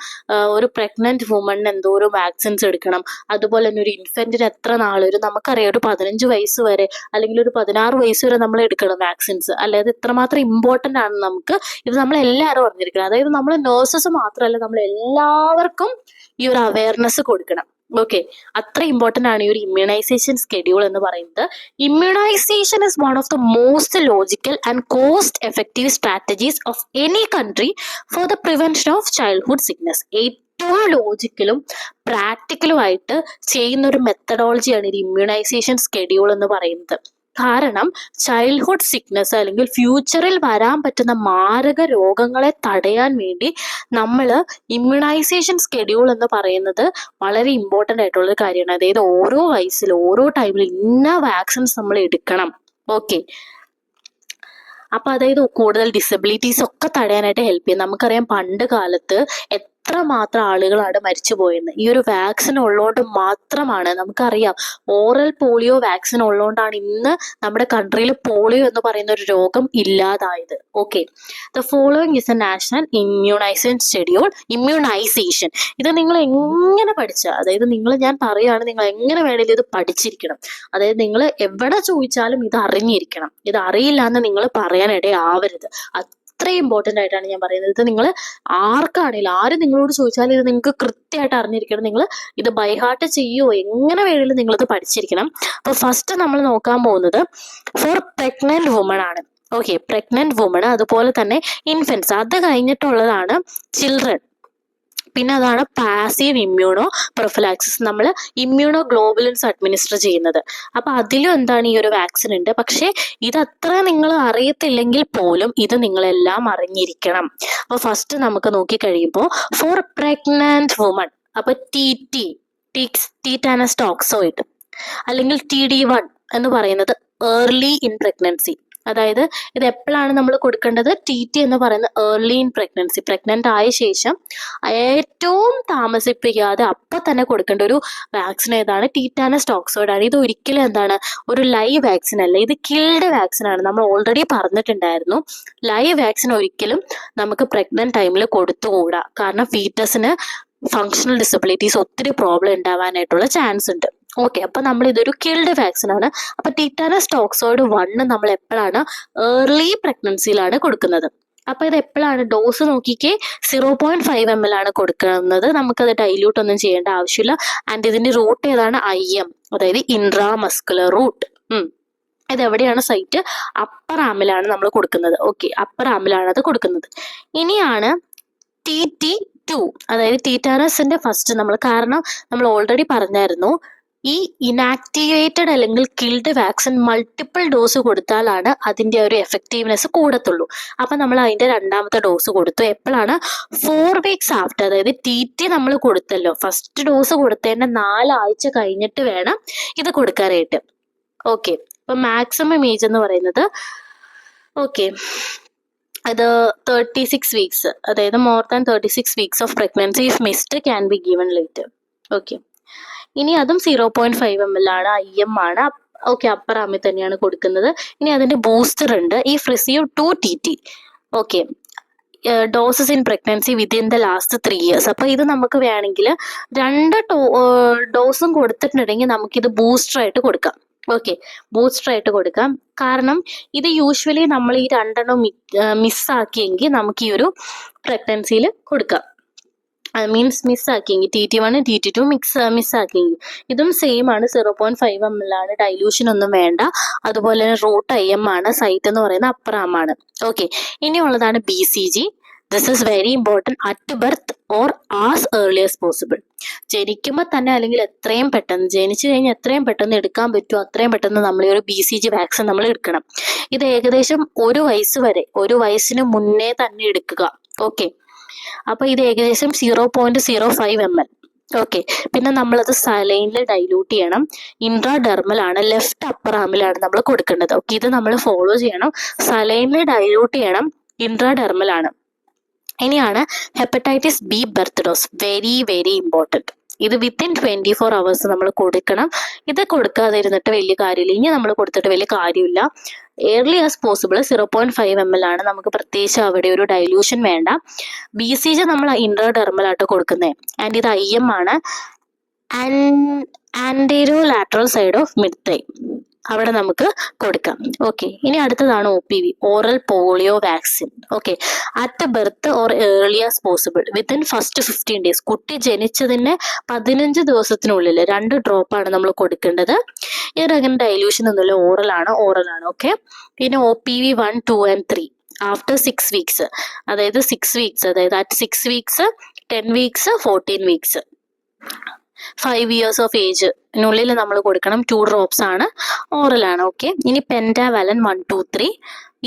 ഒരു പ്രഗ്നന്റ് വുമണിന് എന്തോരം വാക്സിൻസ് എടുക്കണം, അതുപോലെ തന്നെ ഒരു ഇൻഫന്റിന് എത്ര നാളൊരു നമുക്കറിയാം ഒരു 15 വയസ്സ് വരെ അല്ലെങ്കിൽ ഒരു 16 വയസ്സ് വരെ നമ്മൾ എടുക്കണം വാക്സിൻസ്. അല്ലാതെ ഇത്രമാത്രം ഇമ്പോർട്ടൻ്റ് ആണ് നമുക്ക്. ഇത് നമ്മൾ എല്ലാവരും അറിഞ്ഞിരിക്കണം. അതായത് നമ്മൾ നേഴ്സസ് മാത്രമല്ല, നമ്മൾ എല്ലാവർക്കും ഈ ഒരു അവയർനെസ് കൊടുക്കണം. ഓക്കെ, അത്ര ഇമ്പോർട്ടൻ്റ് ആണ് ഈ ഒരു ഇമ്മ്യൂണൈസേഷൻ സ്കെഡ്യൂൾ എന്ന് പറയുന്നത്. Immunization is one of the most logical and cost effective strategies of any country for the prevention of childhood sickness. ഏറ്റവും ലോജിക്കലും പ്രാക്ടിക്കലുമായിട്ട് ചെയ്യുന്ന ഒരു മെത്തഡോളജിയാണ് ഈ ഇമ്മ്യൂണൈസേഷൻ സ്കെഡ്യൂൾ എന്ന് പറയുന്നത്. കാരണം ചൈൽഡ്ഹുഡ് സിക്നസ് അല്ലെങ്കിൽ ഫ്യൂച്ചറിൽ വരാൻ പറ്റുന്ന മാരക രോഗങ്ങളെ തടയാൻ വേണ്ടി നമ്മൾ ഇമ്മ്യൂണൈസേഷൻ സ്കെഡ്യൂൾ എന്ന് പറയുന്നത് വളരെ ഇമ്പോർട്ടൻ്റ് ആയിട്ടുള്ളൊരു കാര്യമാണ്. അതായത് ഓരോ വയസ്സിൽ ഓരോ ടൈമിൽ ഇന്ന വാക്സിൻസ് നമ്മൾ എടുക്കണം. ഓക്കെ, അപ്പൊ അതായത് കൂടുതൽ ഡിസബിലിറ്റീസ് ഒക്കെ തടയാനായിട്ട് ഹെൽപ്പ് ചെയ്യും. നമുക്കറിയാം പണ്ട് കാലത്ത് എത്രമാത്രം ആളുകളാണ് മരിച്ചു പോയെന്ന് ഈ ഒരു വാക്സിൻ ഉള്ളതുകൊണ്ട് മാത്രമാണ്. നമുക്കറിയാം ഓറൽ പോളിയോ വാക്സിൻ ഉള്ളതുകൊണ്ടാണ് ഇന്ന് നമ്മുടെ കൺട്രിയിൽ പോളിയോ എന്ന് പറയുന്ന ഒരു രോഗം ഇല്ലാതായത്. Okay, the following is a national immunisation schedule. Immunisation ഇത് നിങ്ങൾ എങ്ങനെ അതായത് ഞാൻ പറയുകയാണ്, നിങ്ങൾ എങ്ങനെ വേണേലും ഇത് പഠിച്ചിരിക്കണം. അതായത് നിങ്ങൾ എവിടെ ചോദിച്ചാലും ഇത് അറിഞ്ഞിരിക്കണം. ഇത് അറിയില്ല എന്ന് നിങ്ങൾ പറയാനിടയാവരുത്. അത്ര ഇമ്പോർട്ടൻ്റ് ആയിട്ടാണ് ഞാൻ പറയുന്നത്. ഇത് നിങ്ങൾ ആർക്കാണെങ്കിലും ആര് നിങ്ങളോട് ചോദിച്ചാലും ഇത് നിങ്ങൾക്ക് കൃത്യമായിട്ട് അറിഞ്ഞിരിക്കണം. നിങ്ങൾ ഇത് ബൈ ഹാർട്ട് ചെയ്യുമോ, എങ്ങനെ വേണമെങ്കിലും നിങ്ങളിത് പഠിച്ചിരിക്കണം. അപ്പൊ ഫസ്റ്റ് നമ്മൾ നോക്കാൻ പോകുന്നത് ഫോർ പ്രഗ്നന്റ് വുമൺ ആണ്. ഓക്കെ, പ്രഗ്നന്റ് വുമൺ, അതുപോലെ തന്നെ ഇൻഫൻസ്, അത് കഴിഞ്ഞിട്ടുള്ളതാണ് ചിൽഡ്രൻ. പിന്നെ അതാണ് പാസീവ് ഇമ്മ്യൂണോ പ്രൊഫിലാക്സിസ്, നമ്മൾ ഇമ്മ്യൂണോ ഗ്ലോബുലിൻസ് അഡ്മിനിസ്റ്റർ ചെയ്യുന്നത്. അപ്പൊ അതിലും എന്താണ് ഈ ഒരു വാക്സിൻ ഉണ്ട്. പക്ഷെ ഇതത്ര നിങ്ങൾ അറിയത്തില്ലെങ്കിൽ പോലും ഇത് നിങ്ങളെല്ലാം അറിഞ്ഞിരിക്കണം. അപ്പൊ ഫസ്റ്റ് നമുക്ക് നോക്കി കഴിയുമ്പോൾ ഫോർ പ്രഗ്നന്റ് വുമൺ, അപ്പൊ ടീറ്റാനസ് ടോക്സോയിഡ് അല്ലെങ്കിൽ TD1 എന്ന് പറയുന്നത് ഏർലി ഇൻ പ്രഗ്നൻസി. അതായത് ഇത് എപ്പോഴാണ് നമ്മൾ കൊടുക്കേണ്ടത്? TT എന്ന് പറയുന്നത് ഏർലി ഇൻ പ്രഗ്നൻസി, പ്രഗ്നന്റ് ആയ ശേഷം ഏറ്റവും താമസിപ്പിക്കാതെ അപ്പം തന്നെ കൊടുക്കേണ്ട ഒരു വാക്സിൻ ഏതാണ്? ടീറ്റാനസ് ടോക്സോയിഡ് ആണ്. ഇത് ഒരിക്കലും എന്താണ് ഒരു ലൈവ് വാക്സിൻ അല്ല, ഇത് കിൽഡ് വാക്സിൻ ആണ്. നമ്മൾ ഓൾറെഡി പറഞ്ഞിട്ടുണ്ടായിരുന്നു, ലൈവ് വാക്സിൻ ഒരിക്കലും നമുക്ക് പ്രഗ്നന്റ് ടൈമിൽ കൊടുത്തുകൂടാ. കാരണം ഫീറ്റസിന് ഫങ്ഷണൽ ഡിസബിലിറ്റീസ് ഒത്തിരി പ്രോബ്ലം ഉണ്ടാവാനായിട്ടുള്ള ചാൻസ് ഉണ്ട്. ഓക്കെ, അപ്പൊ നമ്മൾ ഇതൊരു കിൽഡ് വാക്സിൻ ആണ്. അപ്പൊ ടിറ്റാനസ് ടോക്സോയിഡ് 1 നമ്മൾ എപ്പോഴാണ് ഏർലി പ്രഗ്നൻസിയിലാണ് കൊടുക്കുന്നത്. അപ്പൊ ഇത് എപ്പോഴാണ് ഡോസ് നോക്കിക്കേ 0.5 ml ആണ് കൊടുക്കുന്നത്. നമുക്കത് ഡൈല്യൂട്ട് ഒന്നും ചെയ്യേണ്ട ആവശ്യമില്ല. ആൻഡ് ഇതിന്റെ റൂട്ട് ഏതാണ്? IM, അതായത് ഇൻട്രാമസ്കുലർ റൂട്ട്. ഇത് എവിടെയാണ് സൈറ്റ്? അപ്പർ ആമിലാണ് നമ്മൾ കൊടുക്കുന്നത്. ഓക്കെ, അപ്പർ ആമിലാണ് അത് കൊടുക്കുന്നത്. ഇനിയാണ് TT2, അതായത് ടീറ്റാനസിന്റെ ഫസ്റ്റ് കാരണം നമ്മൾ ഓൾറെഡി പറഞ്ഞായിരുന്നു, ഈ ഇനാക്ടിവേറ്റഡ് അല്ലെങ്കിൽ കിൽഡ് വാക്സിൻ മൾട്ടിപ്പിൾ ഡോസ് കൊടുത്താലാണ് അതിന്റെ ഒരു എഫക്റ്റീവ്നെസ് കൂടത്തുള്ളൂ. അപ്പൊ നമ്മൾ അതിന്റെ രണ്ടാമത്തെ ഡോസ് കൊടുത്തു. എപ്പോഴാണ്? 4 weeks ആഫ്റ്റർ, അതായത് TT നമ്മൾ കൊടുത്തല്ലോ, ഫസ്റ്റ് ഡോസ് കൊടുത്തതിന്റെ 4 ആഴ്ച കഴിഞ്ഞിട്ട് വേണം ഇത് കൊടുക്കാനായിട്ട്. ഓക്കെ, അപ്പൊ മാക്സിമം ഏജ് എന്ന് പറയുന്നത് അത് 36 weeks, അതായത് more than 36 weeks of pregnancy if missed can be given later. Okay, ഇനി അതും 0.5 ml ആണ്, IM ആണ്. ഓക്കെ, അപ്പർ ആമിൽ തന്നെയാണ് കൊടുക്കുന്നത്. ഇനി അതിന്റെ ബൂസ്റ്റർ ഉണ്ട്, ഈ ഫ്രിസിയോ 2 TT. Okay, doses in pregnancy within the last 3 years. അപ്പൊ ഇത് നമുക്ക് വേണമെങ്കിൽ 2 ഡോസും കൊടുത്തിട്ടുണ്ടെങ്കിൽ നമുക്കിത് ബൂസ്റ്റർ ആയിട്ട് കൊടുക്കാം. ഓക്കെ, ബൂസ്റ്റർ ആയിട്ട് കൊടുക്കാം. കാരണം ഇത് യൂഷ്വലി നമ്മൾ ഈ 2 മിസ്സാക്കിയെങ്കിൽ നമുക്ക് ഈ ഒരു പ്രഗ്നൻസിയിൽ കൊടുക്കാം. മീൻസ് മിസ്സാക്കിയെങ്കിൽ TT1 TT2 മിസ്സാക്കിയെങ്കിൽ ഇതും സെയിം ആണ്. 0.5 ml ആണ്, ഡൈല്യൂഷൻ ഒന്നും വേണ്ട. അതുപോലെ തന്നെ റൂട്ട് IM ആണ്, സൈറ്റ് എന്ന് പറയുന്നത് അപ്പർ ആമാണ്. ഓക്കെ, ഇനിയുള്ളതാണ് BCG. This is very important. At birth or as early as possible. ജനിക്കുമ്പോൾ തന്നെ അല്ലെങ്കിൽ എത്രയും പെട്ടെന്ന്, ജനിച്ചു കഴിഞ്ഞാൽ എത്രയും പെട്ടെന്ന് എടുക്കാൻ പറ്റുമോ അത്രയും പെട്ടെന്ന് നമ്മൾ ഈ ഒരു BCG വാക്സിൻ നമ്മൾ എടുക്കണം. ഇത് ഏകദേശം 1 വയസ്സ് വരെ, 1 വയസ്സിന് മുന്നേ തന്നെ എടുക്കുക. ഓക്കെ, അപ്പൊ ഇത് ഏകദേശം 0.05 ml. ഓക്കെ, പിന്നെ നമ്മളത് സലൈനിൽ ഡൈല്യൂട്ട് ചെയ്യണം. ഇൻട്രാഡെർമൽ ആണ്, ലെഫ്റ്റ് അപ്പർ ആമിലാണ് നമ്മൾ കൊടുക്കേണ്ടത്. ഓക്കെ, ഇത് നമ്മൾ ഫോളോ ചെയ്യണം. സലൈനിൽ ഡൈല്യൂട്ട് ചെയ്യണം, ഇൻട്രാഡെർമൽ ആണ്. ഇനിയാണ് hepatitis B birth dose. Very very important. ഇത് വിത്തിൻ 24 hours നമ്മൾ കൊടുക്കണം. ഇത് കൊടുക്കാതെ ഇരുന്നിട്ട് വലിയ കാര്യമില്ല. ഇനി നമ്മൾ കൊടുത്തിട്ട് വലിയ കാര്യമില്ല. ഏർലി ആസ് പോസിബിൾ 0.5 ml ആണ്. നമുക്ക് പ്രത്യേകിച്ച് അവിടെ ഒരു ഡൈല്യൂഷൻ വേണ്ട. BCG നമ്മൾ ഇൻട്രാഡെർമൽ ആയിട്ട് കൊടുക്കുന്നത്. ആൻഡ് ഇത് IM ആണ്, anterolateral side of mid തൈ, അവിടെ നമുക്ക് കൊടുക്കാം. ഓക്കെ, ഇനി അടുത്തതാണ് OPV, oral polio vaccine. Okay, at birth or early as possible within first 15 days. കുട്ടി ജനിച്ചതിന് 15 ദിവസത്തിനുള്ളിൽ 2 ഡ്രോപ്പാണ് നമ്മൾ കൊടുക്കേണ്ടത്. ഇതിനങ്ങനെ ഡൈല്യൂഷൻ ഒന്നുമില്ല, ഓറൽ ആണ്. ഓക്കെ, പിന്നെ OPV 1, 2 and 3 ആഫ്റ്റർ 6 weeks, അതായത് 6 weeks, അതായത് at 6 weeks, 10 weeks, 14 weeks, 5 years of ഏജിനുള്ളിൽ നമ്മൾ കൊടുക്കണം. 2 drops ആണ്, ഓറൽ ആണ്. ഓക്കെ, ഇനി പെൻറ്റാവാലൻ 1, 2, 3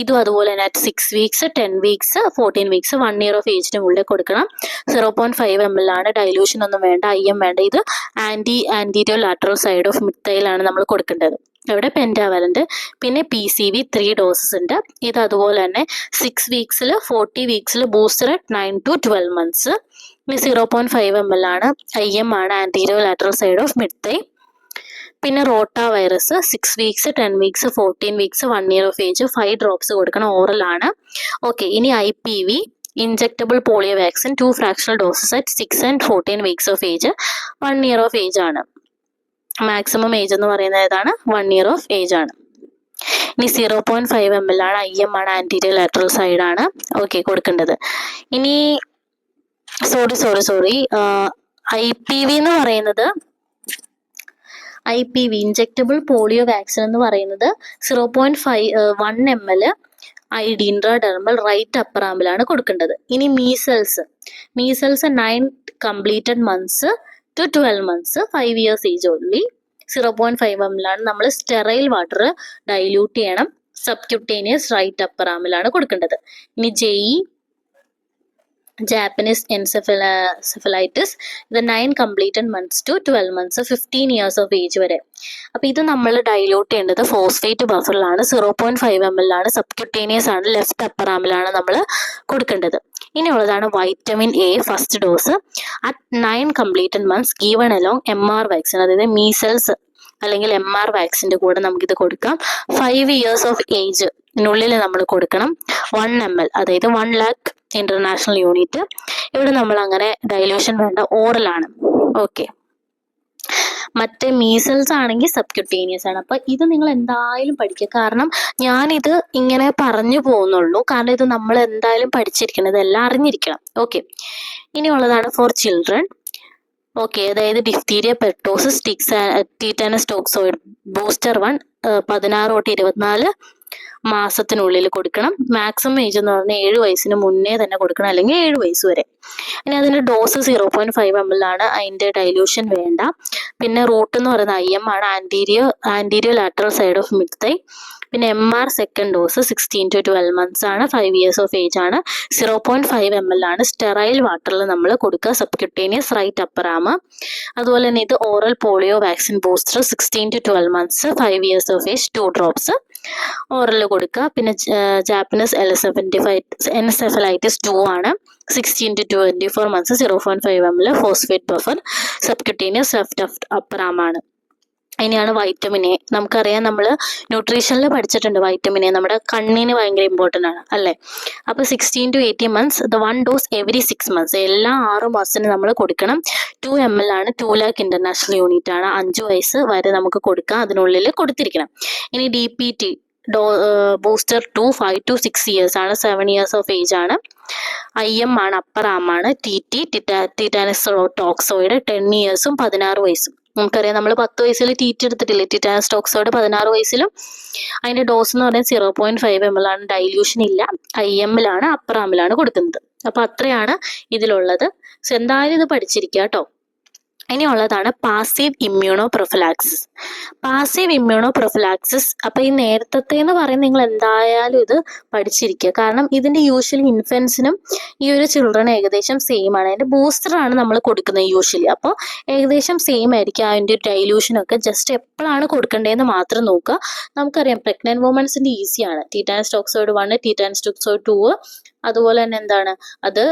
ഇതും അതുപോലെ തന്നെ at 6 weeks, 10 weeks, 14 weeks, 1 year of ഏജിന് ഉള്ളിൽ കൊടുക്കണം. 0.5 ml ആണ്, ഡൈല്യൂഷൻ ഒന്നും വേണ്ട, IM വേണ്ട. ഇത് ആൻറ്റീരിയോ ലാറ്ററൽ സൈഡ് ഓഫ് മിഡ്തൈലാണ് നമ്മൾ കൊടുക്കേണ്ടത്. ഇവിടെ പെൻറ്റാവാലന്റ്. പിന്നെ PCV 3 doses ഉണ്ട്. ഇത് അതുപോലെ തന്നെ 6 weeks, 40 weeks, booster 9 to 12 months. 0.5 ml ആണ്, IM ആണ്, anterolateral side of mid thigh. പിന്നെ rotavirus 6 weeks, 10 weeks, 14 weeks, 1 year of age, 5 drops കൊടുക്കണം, ഓറൽ ആണ്. ഓക്കെ, ഇനി IPV, injectable polio vaccine, 2 fractional doses at 6 and 14 weeks of age, 1 year of age ആണ്. Maximum age എന്ന് പറയുന്നത് ഏതാണ്? 1 year of age ആണ്. ഇനി 0.5 ml ആണ്, IM ആണ്, ആൻറ്റീരിയോ ലാറ്ററൽ സൈഡ് ആണ്. ഓക്കെ, കൊടുക്കേണ്ടത്. ഇനി സോറി IPV എന്ന് പറയുന്നത്, IPV ഇൻജെക്റ്റബിൾ പോളിയോ വാക്സിൻ എന്ന് പറയുന്നത് 0.1 ml ID intradermal right upper ആമിലാണ് കൊടുക്കേണ്ടത്. ഇനി measles 9 completed months to 12 months, 5 years age only, 0.5 ml ആണ്. നമ്മൾ സ്റ്റെറൈൽ വാട്ടർ ഡൈല്യൂട്ട് ചെയ്യണം. സബ്ക്യൂട്ടേനിയസ് റൈറ്റ് അപ്പർ ആമിലാണ് കൊടുക്കേണ്ടത്. ഇനി ജാപ്പനീസ് എൻസെഫലൈറ്റിസ്, ഇത് 9 completed months to 12 months, 15 years of age വരെ. അപ്പൊ ഇത് നമ്മൾ ഡൈല്യൂട്ട് ചെയ്യേണ്ടത് ഫോസ്ഫേറ്റ് ബഫറിലാണ്. 0.5 ml ആണ്, സബ്ക്യൂട്ടേനിയസ് ആണ്, ലെഫ്റ്റ് അപ്പർ ആമിലാണ് നമ്മൾ കൊടുക്കേണ്ടത്. ഇനിയുള്ളതാണ് vitamin A first dose at 9 completed months given along MR vaccine, അതായത് മീസൽസ് അല്ലെങ്കിൽ MR വാക്സിന്റെ കൂടെ നമുക്കിത് കൊടുക്കാം. 5 years ഓഫ് ഏജിനുള്ളിൽ നമ്മൾ കൊടുക്കണം. 1 ml, അതായത് 1 lakh ഇന്റർനാഷണൽ യൂണിറ്റ്. ഇവിടെ നമ്മൾ അങ്ങനെ ഡൈല്യൂഷൻ വേണ്ട, ഓറലാണ്. ഓക്കെ. മറ്റേ മീസൽസ് ആണെങ്കിൽ സബ്ക്യൂട്ടേനിയസ് ആണ്. അപ്പൊ ഇത് നിങ്ങൾ എന്തായാലും പഠിക്കുക. കാരണം ഞാനിത് ഇങ്ങനെ പറഞ്ഞു പോകുന്നുള്ളൂ, കാരണം ഇത് നമ്മൾ എന്തായാലും പഠിച്ചിരിക്കണം, ഇതെല്ലാം അറിഞ്ഞിരിക്കണം. ഓക്കെ. ഇനിയുള്ളതാണ് ഫോർ ചിൽഡ്രൻ. ഓക്കെ, അതായത് diphtheria, pertussis, tetanus toxoid booster 1 16 തൊട്ട് 24 മാസത്തിനുള്ളിൽ കൊടുക്കണം. മാക്സിമം ഏജ് എന്ന് പറഞ്ഞാൽ 7 വയസ്സിന് മുന്നേ തന്നെ കൊടുക്കണം, അല്ലെങ്കിൽ 7 വയസ്സ് വരെ. ഇനി അതിന്റെ ഡോസ് 0.5 ml ആണ്, അതിന്റെ ഡൈല്യൂഷൻ വേണ്ട. പിന്നെ റൂട്ട് എന്ന് പറയുന്നത് IM ആണ്, anterior lateral side of mid thigh. പിന്നെ MR second dose 16 to 12 months ആണ്, 5 years ഓഫ് ഏജ് ആണ്. 0.5 ml ആണ്. സ്റ്റെറൈൽ വാട്ടറിൽ നമ്മൾ കൊടുക്കുക, സബ്ക്യൂട്ടേനിയസ്, റൈറ്റ് അപ്പർ ആം. അതുപോലെ തന്നെ ഇത് oral polio vaccine booster 16 to 12 months, 5 years of age, 2 drops oral കൊടുക്കുക. പിന്നെ ജാപ്പനീസ് എൻസെഫലൈറ്റിസ് 2 ആണ്, 16 to 24 months, 0.5 ml phosphate buffer, subcutaneous, left upper ആം ആണ്. ഇനിയാണ് വൈറ്റമിൻ എ. നമുക്കറിയാം, നമ്മൾ ന്യൂട്രീഷനിൽ പഠിച്ചിട്ടുണ്ട് വൈറ്റമിൻ എ നമ്മുടെ കണ്ണിന് ഭയങ്കര ഇമ്പോർട്ടൻ്റ് ആണ് അല്ലേ. അപ്പോൾ 16 to 18 months, 1 dose every 6 months, എല്ലാ 6 മാസത്തിന് നമ്മൾ കൊടുക്കണം. 2 ml ആണ്, 2 lakh ഇന്റർനാഷണൽ യൂണിറ്റ് ആണ്. 5 വയസ്സ് വരെ നമുക്ക് കൊടുക്കാം, അതിനുള്ളിൽ കൊടുത്തിരിക്കണം. ഇനി DPT ബൂസ്റ്റർ 2 5 to 6 years ആണ്, 7 years ഓഫ് ഏജ് ആണ്. IM ആണ്, അപ്പർ ആം ആണ്. ടീറ്റാനസ് ടോക്സോയിഡ് 10 years 16 വയസ്സും. നമുക്കറിയാം, നമ്മൾ 10 വയസ്സിൽ TT എടുത്തിട്ടില്ലേ, ടീറ്റാനസ് ടോക്സോയിഡ് 16 വയസ്സിലും. അതിന്റെ ഡോസ് എന്ന് പറയുന്നത് 0.5 ml ആണ്, ഡൈല്യൂഷൻ ഇല്ല. IM ലാണ്, അപ്പർ ആമിലാണ് കൊടുക്കുന്നത്. അപ്പൊ അത്രയാണ് ഇതിലുള്ളത്. സോ എന്തായാലും ഇത് പഠിച്ചിരിക്കുക കേട്ടോ. ഇനിയുള്ളതാണ് passive immunoprophylaxis. Passive immunoprophylaxis, അപ്പൊ ഈ നേരത്തെ എന്ന് പറയുന്നത് നിങ്ങൾ എന്തായാലും ഇത് പഠിച്ചിരിക്കുക. കാരണം ഇതിന്റെ യൂഷ്വലി ഇൻഫൻസിനും ഈ ഒരു ചിൽഡ്രൻ ഏകദേശം സെയിം ആണ്. അതിന്റെ ബൂസ്റ്ററാണ് നമ്മൾ കൊടുക്കുന്നത് യൂഷ്വലി. അപ്പോൾ ഏകദേശം സെയിം ആയിരിക്കും. അതിന്റെ ഡൈല്യൂഷനൊക്കെ ജസ്റ്റ് എപ്പോഴാണ് കൊടുക്കേണ്ടതെന്ന് മാത്രം നോക്കുക. നമുക്കറിയാം പ്രഗ്നന്റ് വുമൻസിന്റെ ഈസിയാണ്. ടീറ്റാനസ് ടോക്സോയിഡ് 1, ടീറ്റാനസ് ടോക്സോയിഡ് 2, അതുപോലെ തന്നെ എന്താണ് അത്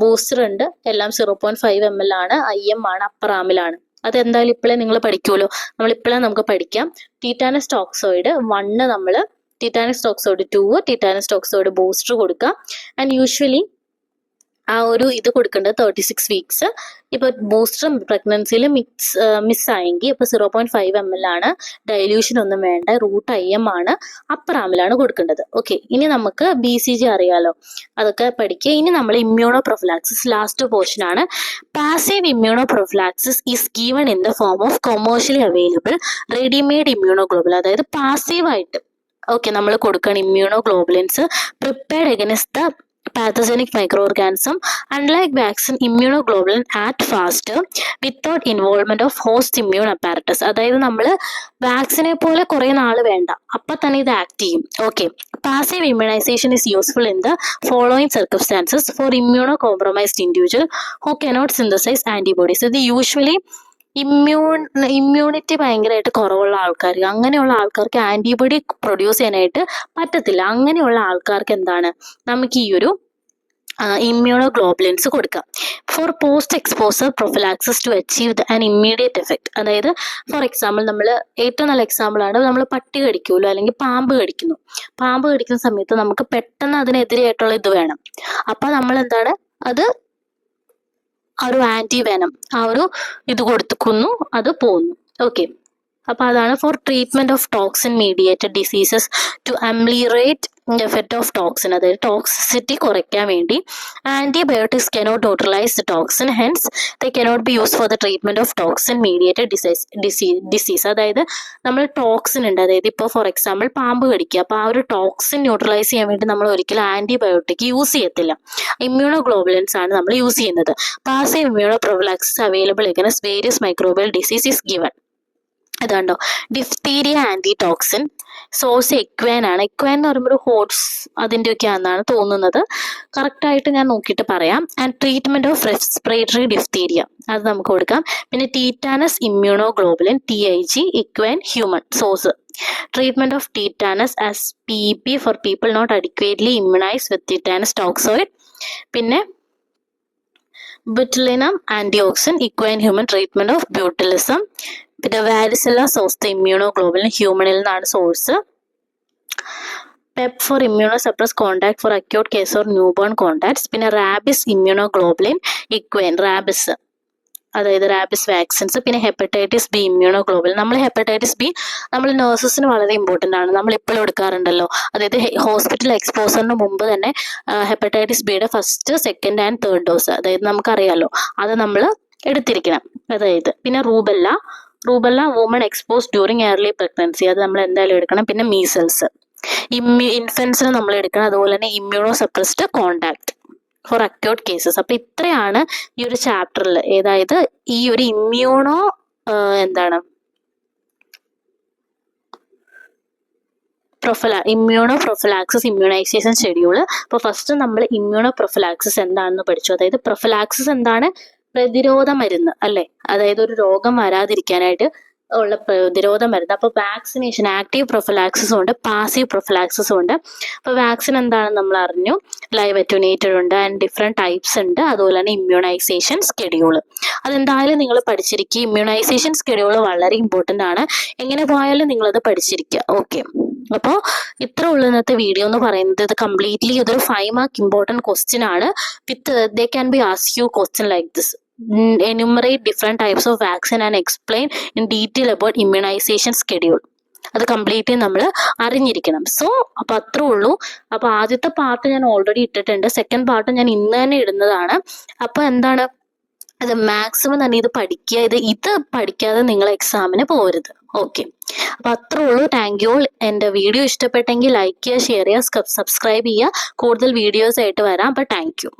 ബൂസ്റ്റർ ഉണ്ട്, എല്ലാം 0.5 ml ആണ്. IM ആണ്, അപ്പർ ആമിലാണ്. അതെന്തായാലും ഇപ്പോഴേ നിങ്ങൾ പഠിക്കുമല്ലോ, നമ്മൾ ഇപ്പോഴേ നമുക്ക് പഠിക്കാം. ടീറ്റാനസ് ടോക്സോയിഡ് 1 നമ്മൾ, ടീറ്റാനസ് ടോക്സോയിഡ് 2, ടീറ്റാനസ് ടോക്സോയിഡ് ബൂസ്റ്റർ കൊടുക്കുക. ആൻഡ് യൂഷ്വലി ആ ഒരു ഇത് കൊടുക്കേണ്ടത് 36 weeks. ഇപ്പൊ ബൂസ്റ്റർ പ്രഗ്നൻസിയിൽ മിസ്സായെങ്കിൽ ഇപ്പൊ 0.5 ml ആണ്, ഡൈല്യൂഷൻ ഒന്നും വേണ്ട. റൂട്ട് IM ആണ്, അപ്പർ ആമിലാണ് കൊടുക്കേണ്ടത്. ഓക്കെ. ഇനി നമുക്ക് BCG അറിയാലോ, അതൊക്കെ പഠിക്കുക. ഇനി നമ്മൾ ഇമ്മ്യൂണോ പ്രൊഫിലാക്സിസ്, ലാസ്റ്റ് പോർഷൻ ആണ്. Passive immuno prophylaxis is given in the form of commercially available readymade immunoglobulin. അതായത് പാസീവായിട്ട് നമ്മൾ കൊടുക്കണം immunoglobulins prepared against the pathogenic microorganism. Unlike vaccine, immunoglobulin act faster without involvement of host immune apparatus. അതായത് നമ്മൾ വാക്സിനെ പോലെ കുറെ നാൾ വേണ്ട, അപ്പൊ തന്നെ ഇത് ആക്ട് ചെയ്യും. Okay. Passive immunization is useful in the following circumstances for immunocompromised individual who cannot synthesize antibodies. ഇത് യൂഷ്വലി ഇമ്മ്യൂണിറ്റി ഭയങ്കരമായിട്ട് കുറവുള്ള ആൾക്കാർ, അങ്ങനെയുള്ള ആൾക്കാർക്ക് ആന്റിബോഡി പ്രൊഡ്യൂസ് ചെയ്യാനായിട്ട് പറ്റത്തില്ല. അങ്ങനെയുള്ള ആൾക്കാർക്ക് എന്താണ് നമുക്ക് ഈ ഒരു ഇമ്മ്യൂണോഗ്ലോബുലിൻസ് കൊടുക്കാം. For post exposure prophylaxis to achieve an immediate effect. അതായത് ഫോർ എക്സാമ്പിൾ, നമ്മൾ ഏറ്റവും നല്ല എക്സാമ്പിൾ ആണ്, നമ്മൾ പട്ടി കടിക്കുമല്ലോ, അല്ലെങ്കിൽ പാമ്പ് കടിക്കുന്നു. പാമ്പ് കടിക്കുന്ന സമയത്ത് നമുക്ക് പെട്ടെന്ന് അതിനെതിരെയായിട്ടുള്ള ഇത് വേണം. അപ്പൊ നമ്മൾ എന്താണ് അത് ആ ഒരു ആന്റി വെനം ആ ഒരു ഇത് കൊടുത്തുക്കുന്നു, അത് പോകുന്നു. ഓക്കെ. അപ്പൊ അതാണ് for treatment of toxin mediated diseases to ameliorate effect of toxin, അതായത് ടോക്സിസിറ്റി കുറയ്ക്കാൻ വേണ്ടി. Antibiotics cannot neutralise the toxin, hence the cannot be use for the treatment of toxin mediated disease. അതായത് നമ്മൾ ടോക്സിൻ ഉണ്ട്, അതായത് ഇപ്പോൾ ഫോർ എക്സാമ്പിൾ പാമ്പ് കടിക്കുക, അപ്പോൾ ആ ഒരു ടോക്സിൻ ന്യൂട്രലൈസ് ചെയ്യാൻ വേണ്ടി നമ്മൾ ഒരിക്കലും ആന്റിബയോട്ടിക് യൂസ് ചെയ്യത്തില്ല. ഇമ്മ്യൂണോഗ്ലോബുലിൻസ് ആണ് നമ്മൾ യൂസ് ചെയ്യുന്നത്. Passive immunoprophylaxis available against various microbial disease is given. ഇതാണ്ടോ ഡിഫ്തീരിയ ആന്റിടോക്സിൻ, സോഴ്സ് എക്വൈൻ ആണ്. എക്വൈൻ എന്ന് പറയുമ്പോൾ ഹോട്ട്സ് അതിൻ്റെ ഒക്കെ ആണെന്നാണ് തോന്നുന്നത്, കറക്റ്റായിട്ട് ഞാൻ നോക്കിയിട്ട് പറയാം. And treatment of respiratory diphtheria അത് നമുക്ക് കൊടുക്കാം. പിന്നെ tetanus immunoglobulin TIG, equine, human source. Treatment of tetanus as PEP for people not adequately immunise with tetanus toxoid. പിന്നെ botulinum antitoxin, equine, human. Treatment of botulism. പിന്നെ varicella സോഴ്സ് immunoglobulin ഹ്യൂമനിൽ നിന്നാണ് source. PEP for immunosuppress contact for acute case or newborn contacts. പിന്നെ rabies immunoglobulin equine, rabies അതായത് rabies vaccines. പിന്നെ hepatitis B immunoglobulin. നമ്മൾ hepatitis B നമ്മൾ നഴ്സസിന് വളരെ ഇമ്പോർട്ടൻ്റ് ആണ്, നമ്മൾ ഇപ്പോഴും എടുക്കാറുണ്ടല്ലോ. അതായത് ഹോസ്പിറ്റൽ എക്സ്പോസറിന് മുമ്പ് തന്നെ ഹെപ്പറ്റൈറ്റിസ് ബിയുടെ first, second and third dose അതായത് നമുക്കറിയാമല്ലോ, അത് നമ്മൾ എടുത്തിരിക്കണം. അതായത് പിന്നെ rubella woman expose during early pregnancy, അത് നമ്മൾ എന്തായാലും എടുക്കണം. പിന്നെ മീസൽസ് ഇൻഫൻസിന് നമ്മൾ എടുക്കണം. അതുപോലെ തന്നെ immuno suppressed contact for acute cases. അപ്പൊ ഇത്രയാണ് ഈ ഒരു ചാപ്റ്ററിൽ, അതായത് ഈ ഒരു ഇമ്മ്യൂണോ പ്രൊഫലാക്സിസ് ഇമ്മ്യൂണൈസേഷൻ ഷെഡ്യൂൾ. അപ്പോൾ ഫസ്റ്റ് നമ്മൾ ഇമ്മ്യൂണോ പ്രൊഫലാക്സിസ് എന്താണെന്ന് പഠിച്ചു. അതായത് പ്രൊഫലാക്സിസ് എന്താണ്? പ്രതിരോധ മരുന്ന് അല്ലെ, അതായത് ഒരു രോഗം വരാതിരിക്കാനായിട്ട് ഉള്ള പ്രതിരോധ മരുന്ന്. അപ്പോൾ വാക്സിനേഷൻ ആക്റ്റീവ് പ്രൊഫലാക്സിസും ഉണ്ട്, പാസീവ് പ്രൊഫലാക്സിസും ഉണ്ട്. അപ്പോൾ വാക്സിൻ എന്താണെന്ന് നമ്മൾ അറിഞ്ഞു, ലൈവ് അറ്റുനേറ്റഡ് ഉണ്ട് ആൻഡ് ഡിഫറെൻറ്റ് ടൈപ്സ് ഉണ്ട്. അതുപോലെ തന്നെ ഇമ്മ്യൂണൈസേഷൻ സ്കെഡ്യൂൾ അതെന്തായാലും നിങ്ങൾ പഠിച്ചിരിക്കുക. ഇമ്മ്യൂണൈസേഷൻ സ്കെഡ്യൂൾ വളരെ ഇമ്പോർട്ടൻ്റ് ആണ്, എങ്ങനെ പോയാലും നിങ്ങളത് പഠിച്ചിരിക്കുക. ഓക്കെ, അപ്പോൾ ഇത്ര ഉള്ള ഇന്നത്തെ വീഡിയോ എന്ന് പറയുന്നത്. ഇത് കംപ്ലീറ്റ്ലി ഇതൊരു 5 മാർക്ക് ഇമ്പോർട്ടൻറ്റ് ക്വസ്റ്റ്യൻ ആണ്. With they can be ask you question like this. Enumerate different types of vaccine and explain in detail about immunization schedule. അത് കംപ്ലീറ്റ് നമ്മൾ അറിഞ്ഞിരിക്കണം. സോ അപ്പോൾ അത്രേ ഉള്ളൂ. അപ്പോൾ ആദ്യത്തെ പാർട്ട് ഞാൻ ഓൾറെഡി ഇട്ടിട്ടുണ്ട്, സെക്കൻഡ് പാർട്ട് ഞാൻ ഇന്ന് തന്നെ ഇടുന്നതാണ്. അപ്പോൾ എന്താണ്, അത് മാക്സിമം തന്നെ ഇത് പഠിക്കുക. ഇത് പഠിക്കാതെ നിങ്ങൾ എക്സാമിന് പോകരുത്. ഓക്കെ, അപ്പോൾ അത്രേ ഉള്ളൂ. Thank you. എൻ്റെ വീഡിയോ ഇഷ്ടപ്പെട്ടെങ്കിൽ ലൈക്ക് ചെയ്യുക, ഷെയർ ചെയ്യുക, സബ്സ്ക്രൈബ് ചെയ്യുക. കൂടുതൽ വീഡിയോസ് ആയിട്ട് വരാം. അപ്പോൾ താങ്ക് യു.